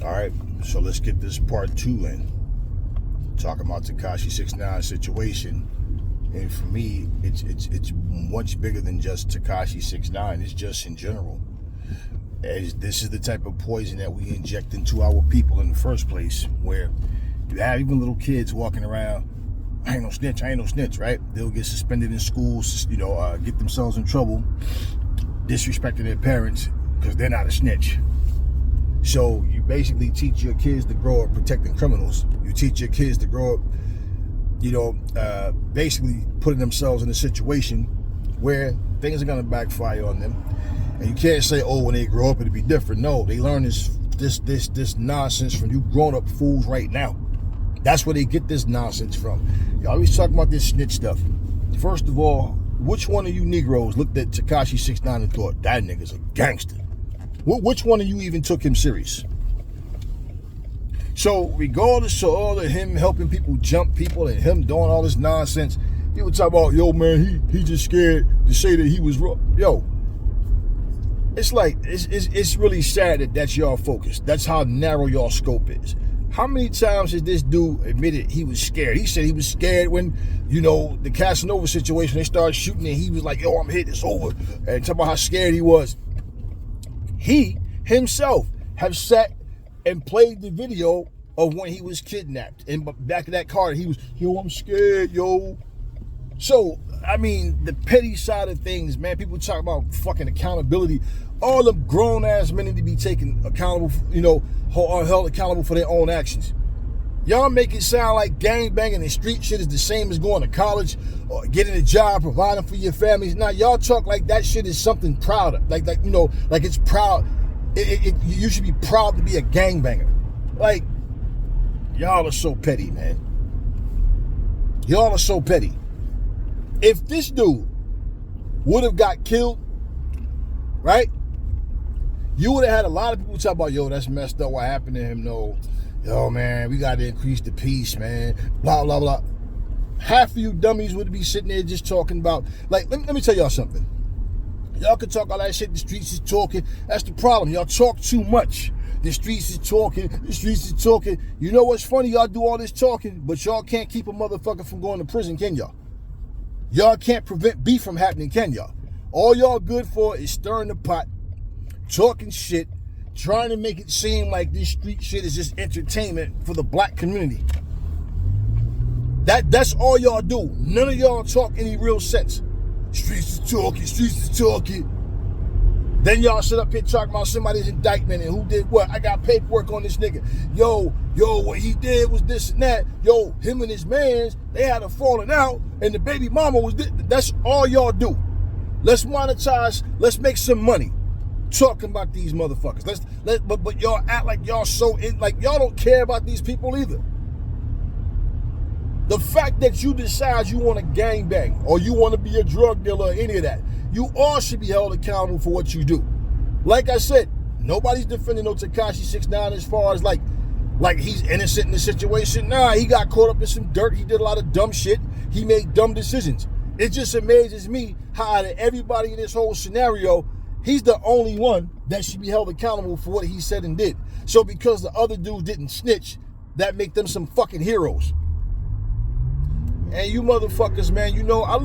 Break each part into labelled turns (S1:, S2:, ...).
S1: All right, so let's get this part 2 in. Talking about Tekashi 6ix9ine situation, and for me, it's much bigger than just Tekashi 6ix9ine. It's just in general. As this is the type of poison that we inject into our people in the first place, where you have even little kids walking around, I ain't no snitch, right? They'll get suspended in schools, get themselves in trouble, disrespecting their parents because they're not a snitch. So you basically teach your kids to grow up protecting criminals. You teach your kids to grow up, basically putting themselves in a situation where things are gonna backfire on them. And you can't say, oh, when they grow up it'll be different. No, they learn this nonsense from you grown up fools right now. That's where they get this nonsense from. Y'all always talking about this snitch stuff. First of all, which one of you Negroes looked at Tekashi 6ix9ine and thought, that nigga's a gangster? Which one of you even took him serious? So regardless of all of him helping people jump people and him doing all this nonsense, people talk about, yo man, he just scared to say that he was wrong. Yo, it's like, it's really sad that that's y'all focus. That's how narrow y'all scope is. How many times has this dude admitted he was scared? He said he was scared when, the Casanova situation, they started shooting and he was like, yo, I'm hit, it's over. And talk about how scared he was. He himself have sat and played the video of when he was kidnapped. And back in that car, he was, yo, I'm scared, yo. So, I mean, the petty side of things, man, people talk about fucking accountability. All them grown-ass men need to be taken accountable, or held accountable for their own actions. Y'all make it sound like gangbanging and street shit is the same as going to college or getting a job, providing for your families. Now, y'all talk like that shit is something proud of. Like it's proud. You should be proud to be a gangbanger. Like, y'all are so petty, man. Y'all are so petty. If this dude would have got killed, right? You would have had a lot of people talk about, yo, that's messed up. What happened to him? No. Yo, man, we got to increase the peace, man. Blah, blah, blah. Half of you dummies would be sitting there just talking about, like, let me tell y'all something. Y'all can talk all that shit. The streets is talking. That's the problem. Y'all talk too much. The streets is talking. The streets is talking. You know what's funny? Y'all do all this talking, but y'all can't keep a motherfucker from going to prison, can y'all? Y'all can't prevent beef from happening, can y'all? All y'all good for is stirring the pot, talking shit, trying to make it seem like this street shit is just entertainment for the black community. That's all y'all do. None of y'all talk any real sense. Streets is talking. Then y'all sit up here talking about somebody's indictment and who did what. I got paperwork on this nigga. Yo, what he did was this and that. Yo, him and his mans, they had a falling out and the baby mama was this. That's all y'all do. Let's monetize, let's make some money talking about these motherfuckers. But y'all act like y'all like y'all don't care about these people either. The fact that you decide you want to gangbang or you want to be a drug dealer or any of that, you all should be held accountable for what you do. Like I said, nobody's defending no Tekashi 6ix9ine as far as like he's innocent in the situation. Nah, he got caught up in some dirt. He did a lot of dumb shit. He made dumb decisions. It just amazes me how out of everybody in this whole scenario, he's the only one that should be held accountable for what he said and did. So because the other dudes didn't snitch, that make them some fucking heroes. And you motherfuckers, man, I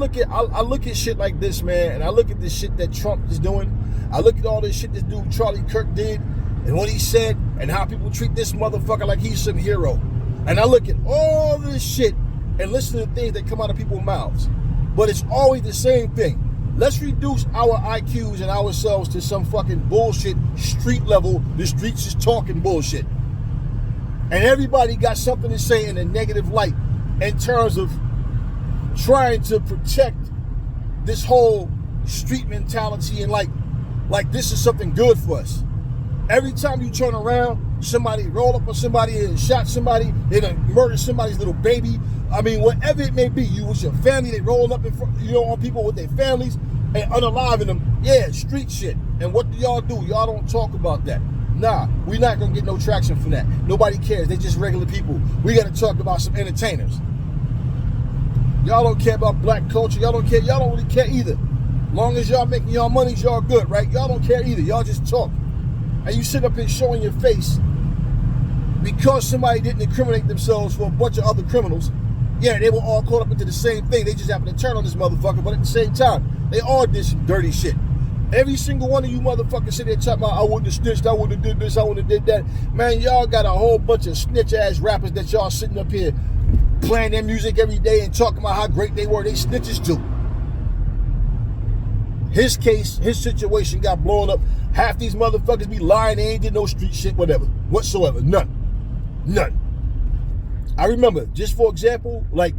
S1: look at shit like this, man, and I look at this shit that Trump is doing. I look at all this shit this dude Charlie Kirk did and what he said and how people treat this motherfucker like he's some hero. And I look at all this shit and listen to the things that come out of people's mouths. But it's always the same thing. Let's reduce our IQs and ourselves to some fucking bullshit street level. The streets is talking bullshit. And everybody got something to say in a negative light in terms of trying to protect this whole street mentality and like this is something good for us. Every time you turn around, somebody roll up on somebody and shot somebody, they done murdered somebody's little baby. I mean, whatever it may be, you with your family, they rolling up in front, on people with their families and unaliving them. Yeah, street shit. And what do? Y'all don't talk about that. Nah, we're not gonna get no traction from that. Nobody cares. They just regular people. We gotta talk about some entertainers. Y'all don't care about black culture. Y'all don't care. Y'all don't really care either. Long as y'all making y'all money, y'all good, right? Y'all don't care either. Y'all just talk. And you sit up here showing your face because somebody didn't incriminate themselves for a bunch of other criminals, yeah, they were all caught up into the same thing. They just happened to turn on this motherfucker, but at the same time, they all did some dirty shit. Every single one of you motherfuckers sit there talking about, I wouldn't have snitched, I wouldn't have did this, I wouldn't have did that. Man, y'all got a whole bunch of snitch-ass rappers that y'all sitting up here playing their music every day and talking about how great they were. They snitches too. His case, his situation got blown up. Half these motherfuckers be lying, they ain't did no street shit, whatever, whatsoever, none. I remember, just for example, like,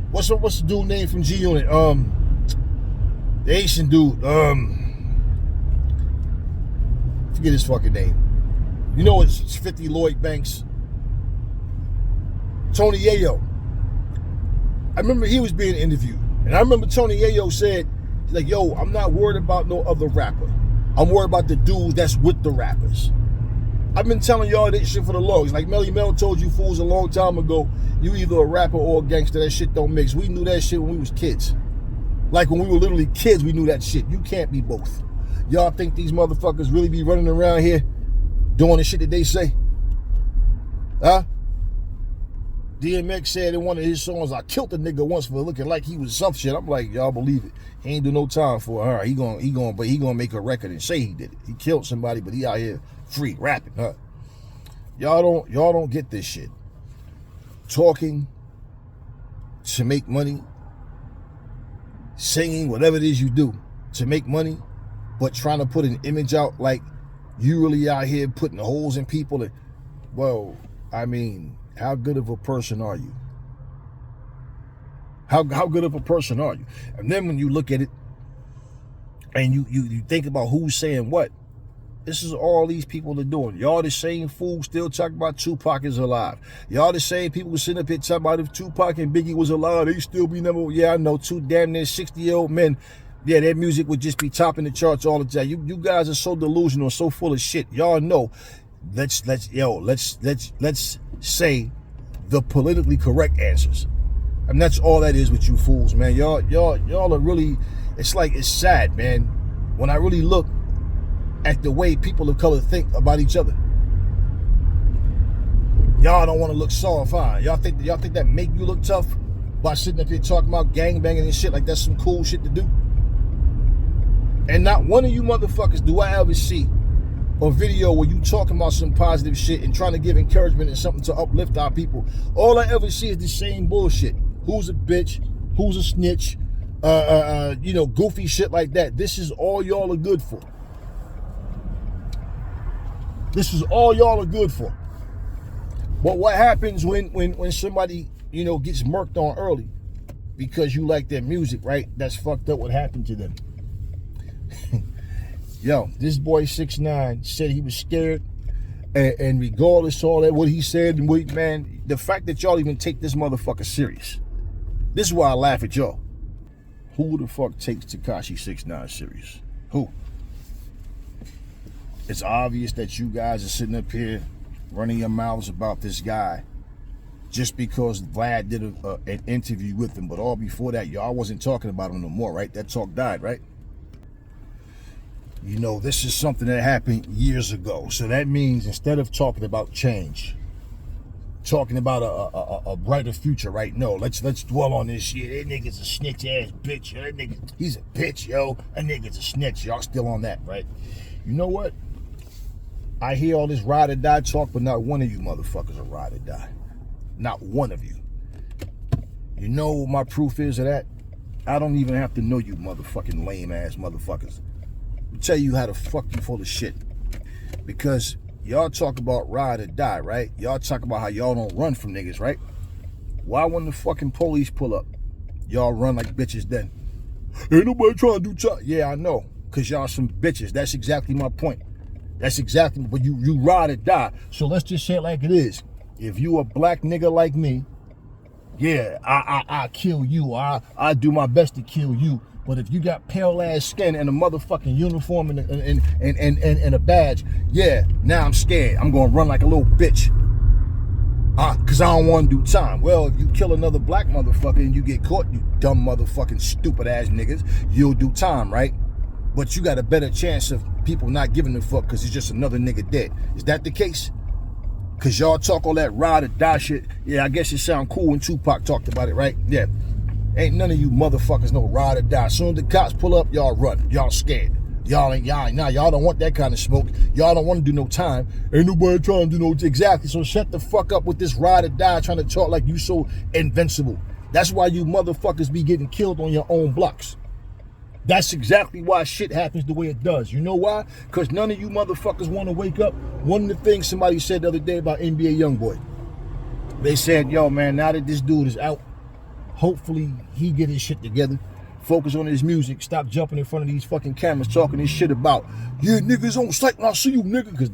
S1: what's the dude name from G Unit? The Asian dude, forget his fucking name. You know it's 50 Lloyd Banks. Tony Yayo. I remember he was being interviewed. And I remember Tony Yayo said, like, yo, I'm not worried about no other rapper. I'm worried about the dudes that's with the rappers. I've been telling y'all this shit for the longest. Like Melly Mel told you fools a long time ago, you either a rapper or a gangster. That shit don't mix. We knew that shit when we was kids. Like when we were literally kids, we knew that shit. You can't be both. Y'all think these motherfuckers really be running around here doing the shit that they say? Huh? DMX said in one of his songs, I killed a nigga once for looking like he was some shit. I'm like, y'all believe it. He ain't do no time for her. He gonna make a record and say he did it. He killed somebody, but he out here free rapping, huh? Y'all don't get this shit. Talking to make money, singing, whatever it is you do to make money, but trying to put an image out like you really out here putting holes in people. And, well, I mean, how good of a person are you? How good of a person are you? And then when you look at it and you think about who's saying what, this is all these people are doing. Y'all the same fools still talking about Tupac is alive. Y'all the same people who sitting up here talking about if Tupac and Biggie was alive, they still be number one. Yeah, I know, two damn near 60-year-old men. Yeah, their music would just be topping the charts all the time. You guys are so delusional, so full of shit. Y'all know. Let's say the politically correct answers. And that's all that is with you fools, man. Y'all are really, it's sad, man. When I really look at the way people of color think about each other. Y'all don't want to look soft, huh? Y'all think that make you look tough by sitting up here talking about gangbanging and shit like that's some cool shit to do? And not one of you motherfuckers do I ever see a video where you talking about some positive shit and trying to give encouragement and something to uplift our people. All I ever see is the same bullshit. Who's a bitch? Who's a snitch? Goofy shit like that. This is all y'all are good for. This is all y'all are good for. But what happens when somebody, gets murked on early because you like their music, right? That's fucked up what happened to them. Yo, this boy 6ix9ine said he was scared, and regardless of all that, what he said, and man, the fact that y'all even take this motherfucker serious. This is why I laugh at y'all. Who the fuck takes Tekashi 6ix9ine serious? Who? It's obvious that you guys are sitting up here running your mouths about this guy just because Vlad did an interview with him. But all before that, y'all wasn't talking about him no more, right? That talk died, right? This is something that happened years ago. So that means instead of talking about change, talking about a brighter future, right? No, let's dwell on this shit. That nigga's a snitch ass bitch. That nigga, he's a bitch, yo. That nigga's a snitch. Y'all still on that, right? You know what? I hear all this ride or die talk, but not one of you motherfuckers are ride or die. Not one of you. You know what my proof is of that? I don't even have to know you motherfucking lame ass motherfuckers. I'll tell you how to fuck you full of shit. Because y'all talk about ride or die, right? Y'all talk about how y'all don't run from niggas, right? Why when the fucking police pull up, y'all run like bitches then? Ain't nobody trying to do time. Yeah, I know. Because y'all some bitches. That's exactly my point. That's exactly, but you ride or die. So let's just say it like it is. If you a black nigga like me, yeah, I kill you. I do my best to kill you. But if you got pale ass skin and a motherfucking uniform and a badge, yeah, now I'm scared. I'm gonna run like a little bitch. Cause I don't want to do time. Well, if you kill another black motherfucker and you get caught, you dumb motherfucking stupid ass niggas, you'll do time, right? but you got a better chance of people not giving a fuck because it's just another nigga dead. Is that the case? Because y'all talk all that ride or die shit. Yeah, I guess it sound cool when Tupac talked about it, right? Yeah. Ain't none of you motherfuckers no ride or die. As soon as the cops pull up, y'all run. Y'all scared. Y'all don't want that kind of smoke. Y'all don't want to do no time. Ain't nobody trying to do no, exactly. So shut the fuck up with this ride or die trying to talk like you so invincible. That's why you motherfuckers be getting killed on your own blocks. That's exactly why shit happens the way it does. You know why? Because none of you motherfuckers want to wake up. One of the things somebody said the other day about NBA Youngboy, they said, yo, man, now that this dude is out, hopefully he get his shit together, focus on his music, stop jumping in front of these fucking cameras talking this shit about, yeah, niggas on sight when I see you, nigga. Because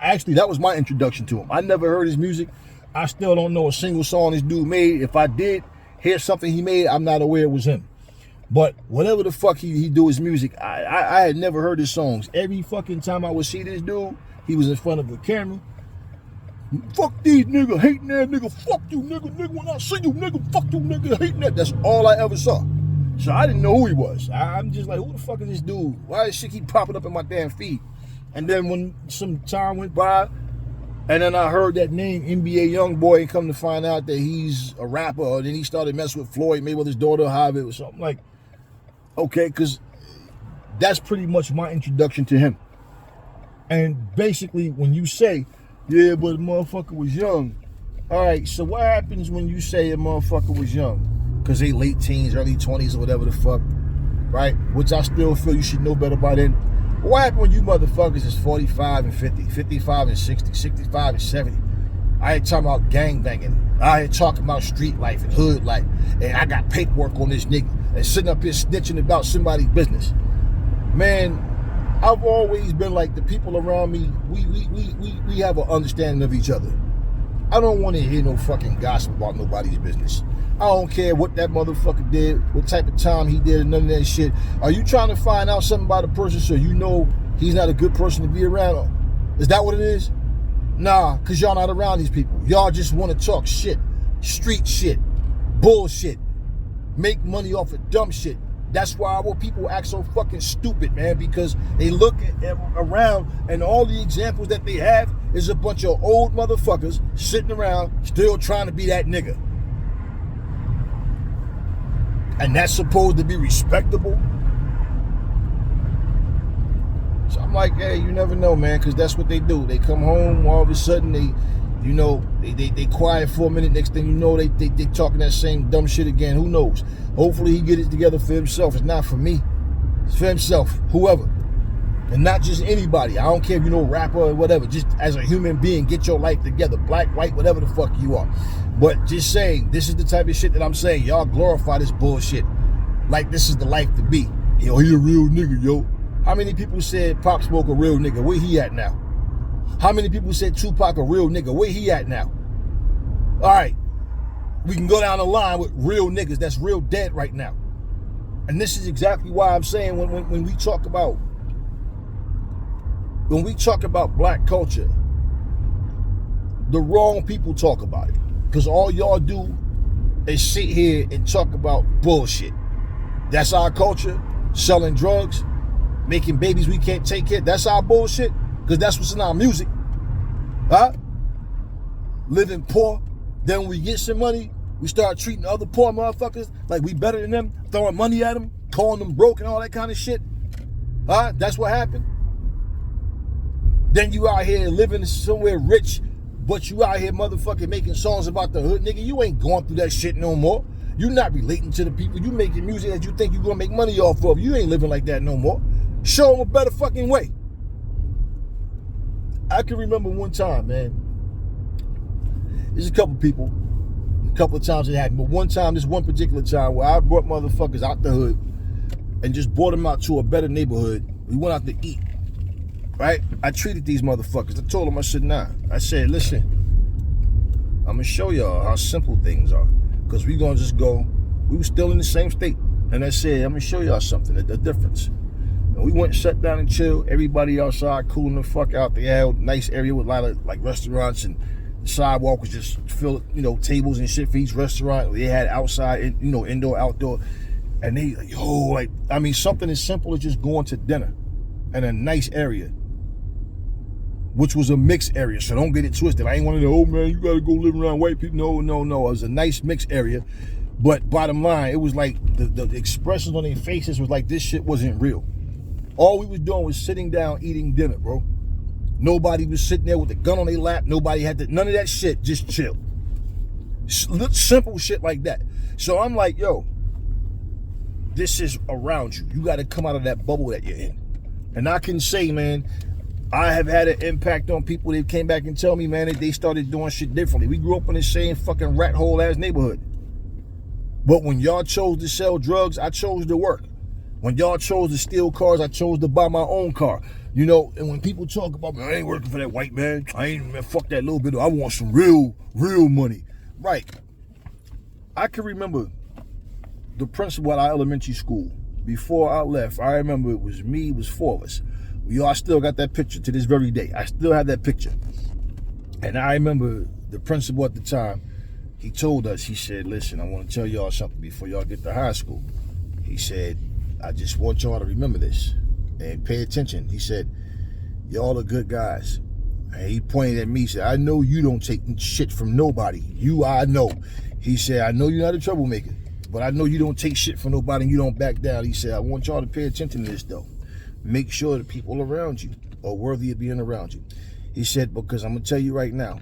S1: actually, that was my introduction to him. I never heard his music. I still don't know a single song this dude made. If I did hear something he made, I'm not aware it was him. But whatever the fuck he do his music, I had never heard his songs. Every fucking time I would see this dude, he was in front of the camera. Fuck these nigga, hating that nigga, fuck you nigga, when I see you nigga, fuck you nigga, hating that. That's all I ever saw. So I didn't know who he was. I'm just like, who the fuck is this dude? Why does shit keep popping up in my damn feed? And then when some time went by, and then I heard that name, NBA Youngboy, and come to find out that he's a rapper, and then he started messing with Floyd Mayweather's daughter, however it was something like, okay, because that's pretty much my introduction to him. And basically, when you say, yeah, but the motherfucker was young. All right, so what happens when you say a motherfucker was young? Because they late teens, early 20s, or whatever the fuck, right? Which I still feel you should know better by then. But what happens when you motherfuckers is 45 and 50, 55 and 60, 65 and 70? I ain't talking about gangbanging. I ain't talking about street life and hood life. And I got paperwork on this nigga. And sitting up here snitching about somebody's business. Man, I've always been like, the people around me, we have an understanding of each other. I don't want to hear no fucking gossip about nobody's business. I don't care what that motherfucker did, what type of time he did, and none of that shit. Are you trying to find out something about a person so you know he's not a good person to be around? Is that what it is? Nah, because y'all not around these people. Y'all just want to talk shit, street shit, bullshit, make money off of dumb shit. That's why our people act so fucking stupid, man, because they look around and all the examples that they have is a bunch of old motherfuckers sitting around still trying to be that nigga. And that's supposed to be respectable? So I'm like, hey, you never know, man, because that's what they do. They come home, all of a sudden they quiet for a minute. Next thing you know, they talking that same dumb shit again. Who knows? Hopefully he get it together for himself. It's not for me. It's for himself, whoever. And not just anybody. I don't care if you know rapper or whatever. Just as a human being, get your life together. Black, white, whatever the fuck you are. But just saying, this is the type of shit that I'm saying. Y'all glorify this bullshit like this is the life to be. Yo, he a real nigga, yo. How many people said Pop Smoke a real nigga? Where he at now? How many people said Tupac a real nigga? Where he at now? All right. We can go down the line with real niggas that's real dead right now. And this is exactly why I'm saying when we talk about black culture, the wrong people talk about it. Because all y'all do is sit here and talk about bullshit. That's our culture. Selling drugs, making babies we can't take care. That's our bullshit. Because that's what's in our music. Huh? Living poor. Then when we get some money, we start treating other poor motherfuckers like we better than them, throwing money at them, calling them broke and all that kind of shit. Huh? That's what happened. Then you out here living somewhere rich, but you out here motherfucking making songs about the hood. Nigga, you ain't going through that shit no more. You not relating to the people. You making music that you think you gonna make money off of. You ain't living like that no more. Show them a better fucking way. I can remember one time, man. There's a couple people, a couple of times it happened, but one time, this one particular time where I brought motherfuckers out the hood and just brought them out to a better neighborhood. We went out to eat, right? I treated these motherfuckers. I told them, I said, nah. I said, listen, I'm gonna show y'all how simple things are. Because we gonna just go, we were still in the same state. And I said, I'm gonna show y'all something, the difference. And we went and sat down and chilled. Everybody outside cooling the fuck out. They had a nice area with a lot of like restaurants, and the sidewalk was just filled, tables and shit for each restaurant. They had outside, indoor, outdoor. And they like, yo, like, I mean, something as simple as just going to dinner in a nice area, which was a mixed area. So don't get it twisted. I ain't one of the, oh man, you gotta go live around white people. No. It was a nice mixed area. But bottom line, it was like the expressions on their faces was like this shit wasn't real. All we was doing was sitting down eating dinner, bro. Nobody was sitting there with the gun on their lap. Nobody had to, none of that shit, just chill. Simple shit like that. So I'm like, yo, this is around you. You got to come out of that bubble that you're in. And I can say, man, I have had an impact on people. They came back and tell me, man, that they started doing shit differently. We grew up in the same fucking rat hole ass neighborhood. But when y'all chose to sell drugs, I chose to work. When y'all chose to steal cars, I chose to buy my own car. You know, and when people talk about, man, I ain't working for that white man. I ain't, man, fuck that little bit. I want some real money. Right. I can remember the principal at our elementary school. Before I left, I remember it was me, it was four of us. I still got that picture to this very day. I still have that picture. And I remember the principal at the time, he told us, he said, listen, I want to tell y'all something before y'all get to high school. He said, I just want y'all to remember this and pay attention. He said, y'all are good guys. And he pointed at me, he said, I know you don't take shit from nobody. I know. He said, I know you're not a troublemaker, but I know you don't take shit from nobody and you don't back down. He said, I want y'all to pay attention to this though. Make sure the people around you are worthy of being around you. He said, because I'm going to tell you right now,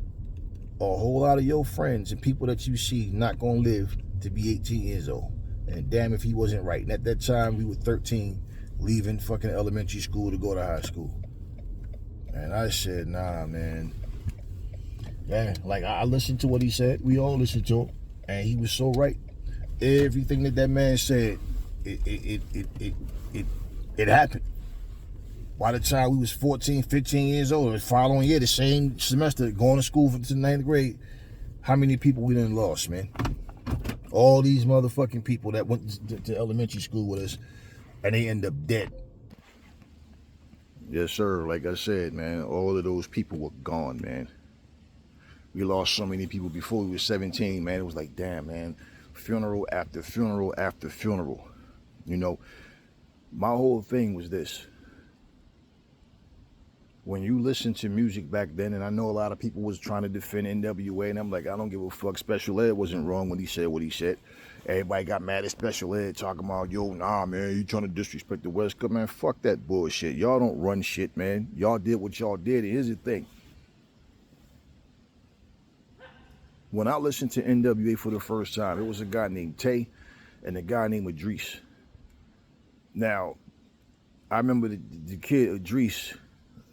S1: a whole lot of your friends and people that you see not going to live to be 18 years old. And damn if he wasn't right. And at that time, we were 13, leaving fucking elementary school to go to high school. And I said, nah, man. Yeah, like I listened to what he said. We all listened to him. And he was so right. Everything that man said, it happened. By the time we was 14, 15 years old, the following year, the same semester, going to school to the 9th grade, how many people we done lost, man? All these motherfucking people that went to elementary school with us, and they end up dead. Yes, sir. Like I said, man, all of those people were gone, man. We lost so many people before we were 17, man. It was like, damn, man, funeral after funeral after funeral. You know, my whole thing was this. When you listen to music back then, and I know a lot of people was trying to defend NWA, and I'm like, I don't give a fuck. Special Ed wasn't wrong when he said what he said. Everybody got mad at Special Ed talking about, yo, nah, man, you trying to disrespect the West Coast, man. Fuck that bullshit. Y'all don't run shit, man. Y'all did what y'all did. And here's the thing. When I listened to NWA for the first time, it was a guy named Tay and a guy named Idris. Now, I remember the kid, Idris,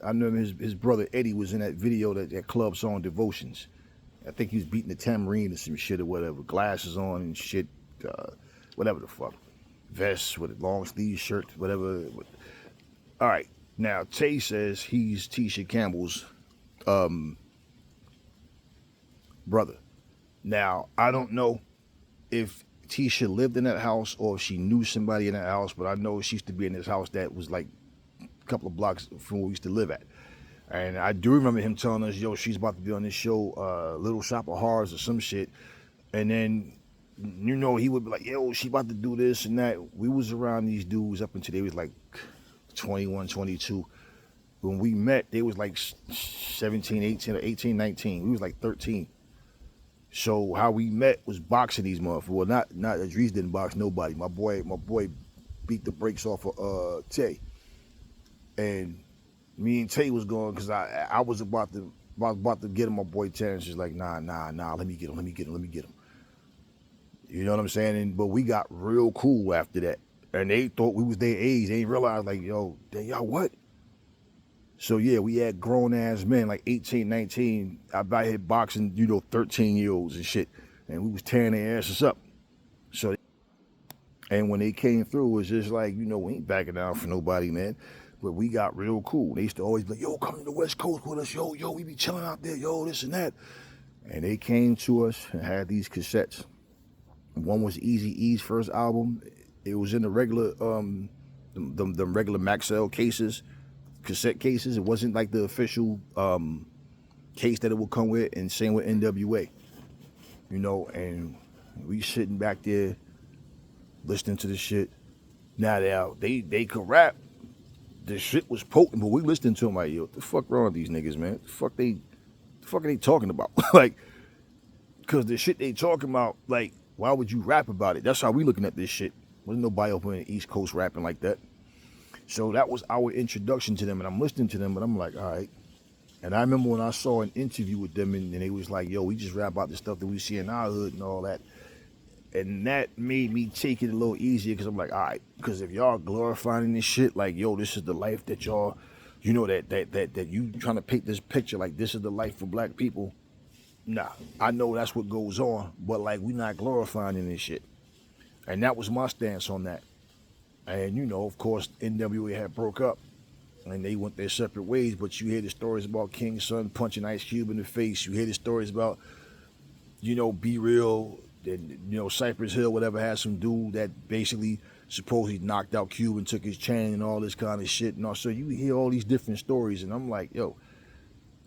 S1: I know his brother Eddie was in that video, that club song Devotions. I think he was beating the tambourine or some shit or whatever, glasses on and shit, whatever the fuck. Vest with a long sleeve shirt, whatever. All right, now Tay says he's Tisha Campbell's brother. Now, I don't know if Tisha lived in that house or if she knew somebody in that house, but I know she used to be in this house that was like couple of blocks from where we used to live at. And I do remember him telling us, yo, she's about to be on this show, Little Shop of Horrors or some shit. And then, you know, he would be like, yo, she about to do this and that. We was around these dudes up until they was like 21, 22. When we met, they was like 17, 18, or 18, 19. We was like 13. So how we met was boxing these motherfuckers. Well, not Idris didn't box nobody. My boy beat the brakes off of Tay. And me and Tay was going because I was about to get him. My boy Terrence is like, nah, let me get him. You know what I'm saying? But we got real cool after that. And they thought we was their age. They didn't realize, like, yo, y'all what? So yeah, we had grown ass men, like 18, 19. I about here boxing, 13-year-olds and shit. And we was tearing their asses up. So, and when they came through, it was just like, we ain't backing down for nobody, man. But we got real cool. They used to always be like, yo, come to the West Coast with us. Yo, we be chilling out there. Yo, this and that. And they came to us and had these cassettes. One was Eazy-E's first album. It was in the regular, the regular Maxell cases, cassette cases. It wasn't like the official case that it would come with, and same with NWA. And we sitting back there listening to the shit. Now they could rap. The shit was potent, but we listening to them like, yo, what the fuck wrong with these niggas, man? The fuck are they talking about? Like, cause the shit they talking about, like, why would you rap about it? That's how we looking at this shit. Wasn't nobody up on the East Coast rapping like that. So that was our introduction to them, and I'm listening to them, but I'm like, all right. And I remember when I saw an interview with them, and they was like, yo, we just rap about the stuff that we see in our hood and all that. And that made me take it a little easier, because I'm like, all right, because if y'all glorifying this shit, like, yo, this is the life that y'all, you know, that you trying to paint this picture, like, this is the life for black people. Nah, I know that's what goes on, but, like, we not glorifying this shit. And that was my stance on that. And, you know, of course, NWA had broke up, and they went their separate ways, but you hear the stories about King's son punching Ice Cube in the face. You hear the stories about, you know, Be Real, and, you know, Cypress Hill, whatever, had some dude that basically supposedly knocked out Cube and took his chain and all this kind of shit. And also, you hear all these different stories, and I'm like, yo,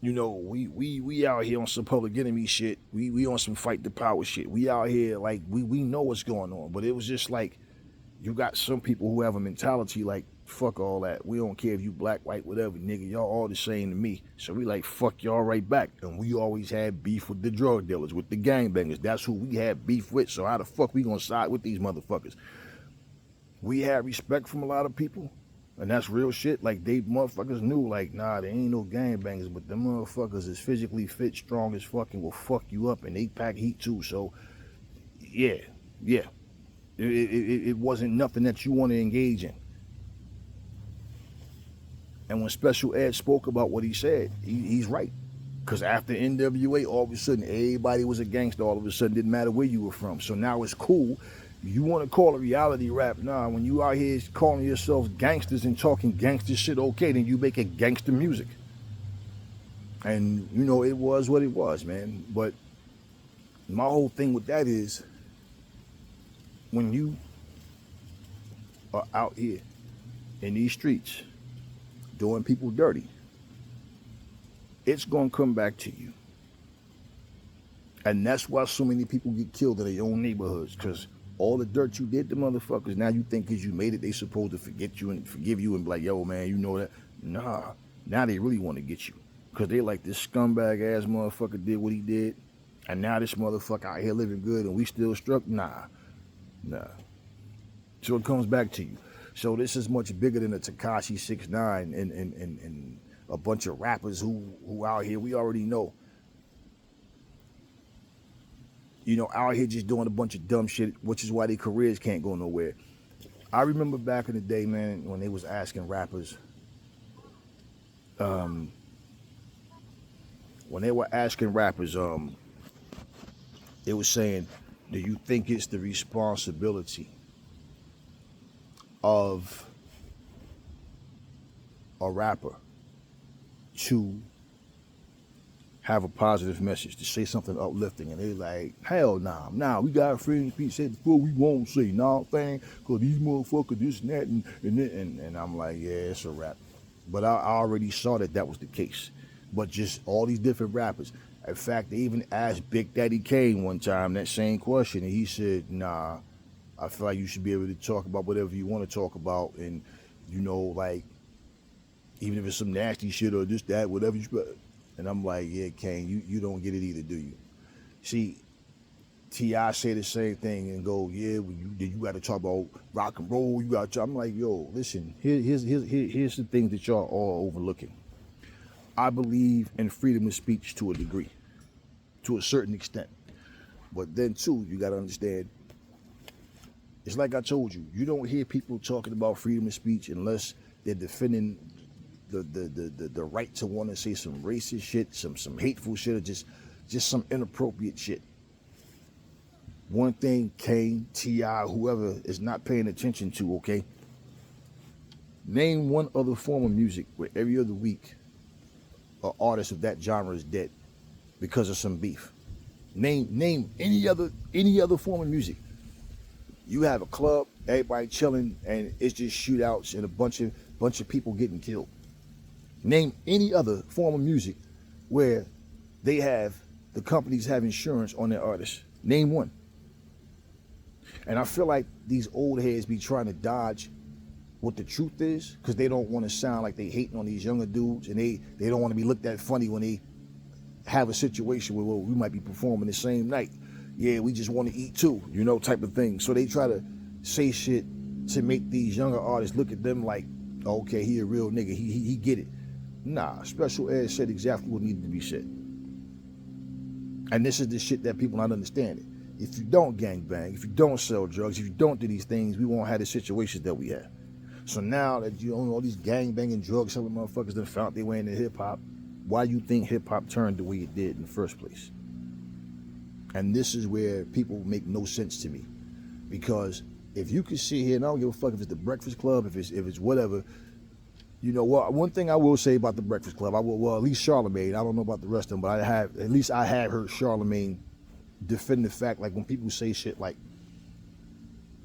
S1: you know, we out here on some Public Enemy shit. We on some Fight the Power shit. We out here, like, we know what's going on. But it was just like, you got some people who have a mentality like, fuck all that. We don't care if you black, white, whatever, nigga. Y'all all the same to me. So we like, fuck y'all right back. And we always had beef with the drug dealers, with the gangbangers. That's who we had beef with. So how the fuck we gonna side with these motherfuckers? We had respect from a lot of people. And that's real shit. Like, they motherfuckers knew, like, nah, there ain't no gangbangers, but them motherfuckers is physically fit, strong as fucking, will fuck you up, and they pack heat too. So, yeah. It wasn't nothing that you want to engage in. And when Special Ed spoke about what he said, he's right. Because after NWA, all of a sudden, everybody was a gangster. All of a sudden, didn't matter where you were from. So now it's cool. You want to call it reality rap? Nah, when you out here calling yourselves gangsters and talking gangster shit, okay, then you make it gangster music. And, you know, it was what it was, man. But my whole thing with that is, when you are out here in these streets doing people dirty, it's going to come back to you. And that's why so many people get killed in their own neighborhoods, because all the dirt you did to motherfuckers, now you think because you made it, they supposed to forget you and forgive you and be like, yo, man, you know that. Nah, now they really want to get you, because they like, this scumbag ass motherfucker did what he did, and now this motherfucker out here living good and we still struck. Nah. So it comes back to you. So this is much bigger than a Tekashi 6ix9ine and a bunch of rappers who out here, we already know, you know, out here just doing a bunch of dumb shit, which is why their careers can't go nowhere. I remember back in the day, man, when they was asking rappers, it was saying, do you think it's the responsibility of a rapper to have a positive message, to say something uplifting? And they like, hell nah, we got freedom of speech, said before, we won't say nothing, because these motherfuckers, this and that, and I'm like, yeah, it's a rap. But I already saw that was the case. But just all these different rappers. In fact, they even asked Big Daddy Kane one time that same question, and he said, nah, I feel like you should be able to talk about whatever you want to talk about, and, you know, like, even if it's some nasty shit or this, that, whatever you. And I'm like, yeah, Kane, you don't get it either, do you? See, T.I. say the same thing and go, yeah, well, you got to talk about rock and roll. You got to. I'm like, yo, listen, here's the things that y'all all overlooking. I believe in freedom of speech to a degree, to a certain extent. But then, too, you got to understand, it's like I told you, you don't hear people talking about freedom of speech unless they're defending the right to want to say some racist shit, some hateful shit, or just some inappropriate shit. One thing Kane, T.I., whoever is not paying attention to, okay? Name one other form of music where every other week an artist of that genre is dead because of some beef. Name any other form of music. You have a club, everybody chilling, and it's just shootouts and a bunch of people getting killed. Name any other form of music where they have, the companies have insurance on their artists. Name one. And I feel like these old heads be trying to dodge what the truth is because they don't want to sound like they hating on these younger dudes, and they don't want to be looked at funny when they have a situation where, well, we might be performing the same night. Yeah, we just want to eat too, you know, type of thing. So they try to say shit to make these younger artists look at them like, oh, okay, he a real nigga, he get it. Nah, Special Ed said exactly what needed to be said. And this is the shit that people not understanding. If you don't gangbang, if you don't sell drugs, if you don't do these things, we won't have the situations that we have. So now that you own all these gangbanging, drug selling motherfuckers that found their way into hip hop, why do you think hip hop turned the way it did in the first place? And this is where people make no sense to me, because if you can sit here, and I don't give a fuck if it's the Breakfast Club, if it's whatever, you know what? One thing I will say about the Breakfast Club, well, at least Charlemagne. I don't know about the rest of them, but I have heard Charlemagne defend the fact, like when people say shit like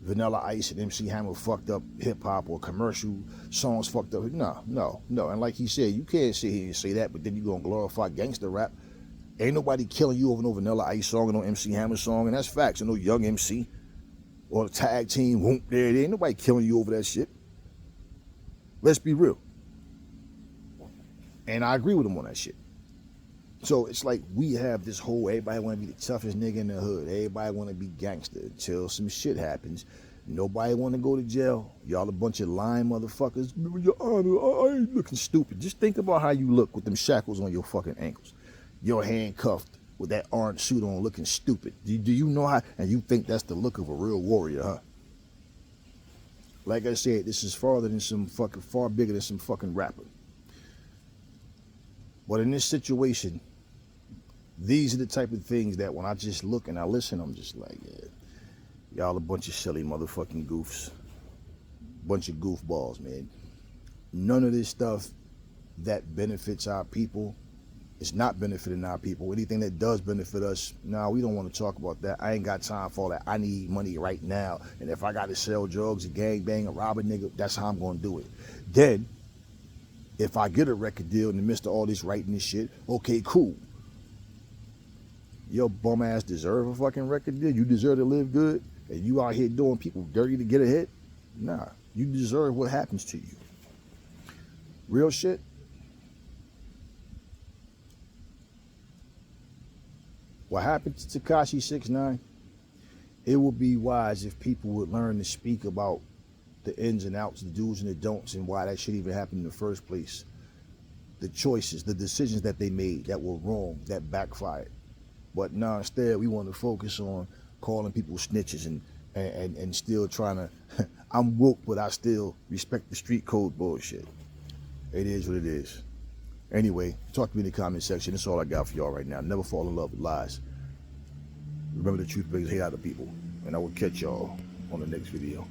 S1: Vanilla Ice and MC Hammer fucked up hip hop, or commercial songs fucked up. No. And like he said, you can't sit here and say that, but then you gonna glorify gangster rap. Ain't nobody killing you over no Vanilla Ice song or no MC Hammer song, and that's facts. And no Young MC or the tag team, whoop, there. Ain't nobody killing you over that shit. Let's be real. And I agree with him on that shit. So it's like we have this whole, everybody want to be the toughest nigga in the hood. Everybody want to be gangster until some shit happens. Nobody want to go to jail. Y'all a bunch of lying motherfuckers. Your Honor, I ain't looking stupid. Just think about how you look with them shackles on your fucking ankles. You're handcuffed with that orange suit on looking stupid. Do you know how, and you think that's the look of a real warrior, huh? Like I said, this is far bigger than some fucking rapper. But in this situation, these are the type of things that when I just look and I listen, I'm just like, yeah, y'all a bunch of silly motherfucking goofs. Bunch of goofballs, man. None of this stuff that benefits our people is not benefiting our people. Anything that does benefit us, nah, we don't want to talk about that. I ain't got time for all that. I need money right now. And if I got to sell drugs, a gangbang, a rob a nigga, that's how I'm going to do it. Then, if I get a record deal in the midst of all this writing this shit, okay, cool. Your bum ass deserve a fucking record deal? You deserve to live good? And you out here doing people dirty to get ahead? Nah, you deserve what happens to you. Real shit. What happened to Tekashi 6ix9ine? It would be wise if people would learn to speak about the ins and outs, the do's and the don'ts, and why that shit even happened in the first place. The choices, the decisions that they made that were wrong, that backfired. But now instead we want to focus on calling people snitches and still trying to, I'm woke, but I still respect the street code bullshit. It is what it is. Anyway, talk to me in the comment section. That's all I got for y'all right now. Never fall in love with lies. Remember, the truth brings hate out of people. And I will catch y'all on the next video.